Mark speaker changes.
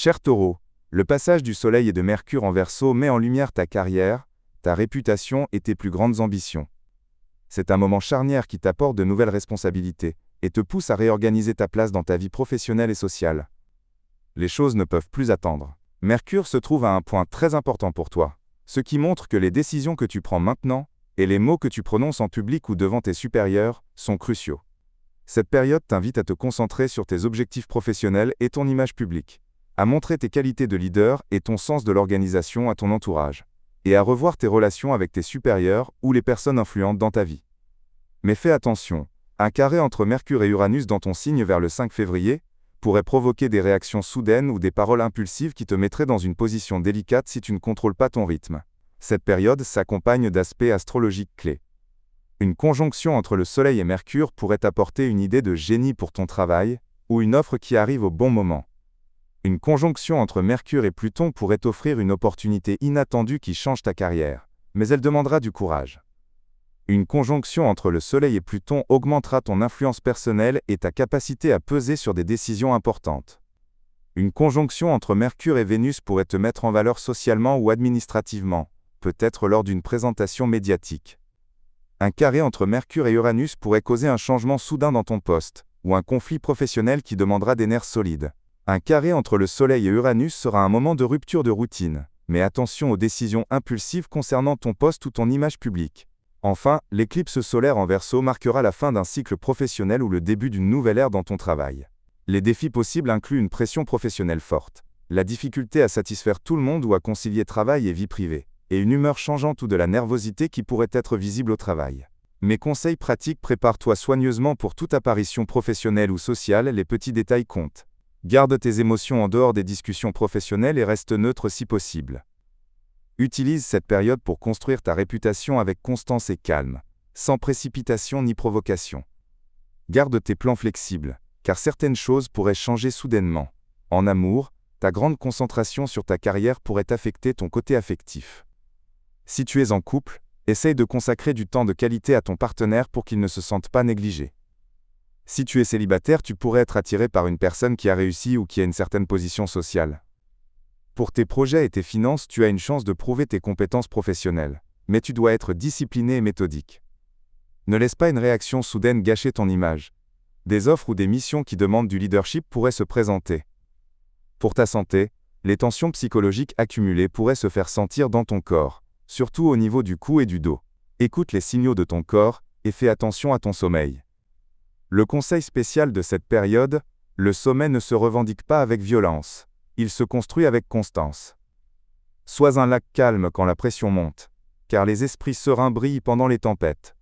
Speaker 1: Cher Taureau, le passage du Soleil et de Mercure en Verseau met en lumière ta carrière, ta réputation et tes plus grandes ambitions. C'est un moment charnière qui t'apporte de nouvelles responsabilités et te pousse à réorganiser ta place dans ta vie professionnelle et sociale. Les choses ne peuvent plus attendre. Mercure se trouve à un point très important pour toi, ce qui montre que les décisions que tu prends maintenant et les mots que tu prononces en public ou devant tes supérieurs sont cruciaux. Cette période t'invite à te concentrer sur tes objectifs professionnels et ton image publique, à montrer tes qualités de leader et ton sens de l'organisation à ton entourage, et à revoir tes relations avec tes supérieurs ou les personnes influentes dans ta vie. Mais fais attention, un carré entre Mercure et Uranus dans ton signe vers le 5 février pourrait provoquer des réactions soudaines ou des paroles impulsives qui te mettraient dans une position délicate si tu ne contrôles pas ton rythme. Cette période s'accompagne d'aspects astrologiques clés. Une conjonction entre le Soleil et Mercure pourrait apporter une idée de génie pour ton travail, ou une offre qui arrive au bon moment. Une conjonction entre Mercure et Pluton pourrait t'offrir une opportunité inattendue qui change ta carrière, mais elle demandera du courage. Une conjonction entre le Soleil et Pluton augmentera ton influence personnelle et ta capacité à peser sur des décisions importantes. Une conjonction entre Mercure et Vénus pourrait te mettre en valeur socialement ou administrativement, peut-être lors d'une présentation médiatique. Un carré entre Mercure et Uranus pourrait causer un changement soudain dans ton poste, ou un conflit professionnel qui demandera des nerfs solides. Un carré entre le Soleil et Uranus sera un moment de rupture de routine, mais attention aux décisions impulsives concernant ton poste ou ton image publique. Enfin, l'éclipse solaire en Verseau marquera la fin d'un cycle professionnel ou le début d'une nouvelle ère dans ton travail. Les défis possibles incluent une pression professionnelle forte, la difficulté à satisfaire tout le monde ou à concilier travail et vie privée, et une humeur changeante ou de la nervosité qui pourrait être visible au travail. Mes conseils pratiques: prépare-toi soigneusement pour toute apparition professionnelle ou sociale, les petits détails comptent. Garde tes émotions en dehors des discussions professionnelles et reste neutre si possible. Utilise cette période pour construire ta réputation avec constance et calme, sans précipitation ni provocation. Garde tes plans flexibles, car certaines choses pourraient changer soudainement. En amour, ta grande concentration sur ta carrière pourrait affecter ton côté affectif. Si tu es en couple, essaye de consacrer du temps de qualité à ton partenaire pour qu'il ne se sente pas négligé. Si tu es célibataire, tu pourrais être attiré par une personne qui a réussi ou qui a une certaine position sociale. Pour tes projets et tes finances, tu as une chance de prouver tes compétences professionnelles, mais tu dois être discipliné et méthodique. Ne laisse pas une réaction soudaine gâcher ton image. Des offres ou des missions qui demandent du leadership pourraient se présenter. Pour ta santé, les tensions psychologiques accumulées pourraient se faire sentir dans ton corps, surtout au niveau du cou et du dos. Écoute les signaux de ton corps et fais attention à ton sommeil. Le conseil spécial de cette période: le sommeil ne se revendique pas avec violence. Il se construit avec constance. Sois un lac calme quand la pression monte, car les esprits sereins brillent pendant les tempêtes.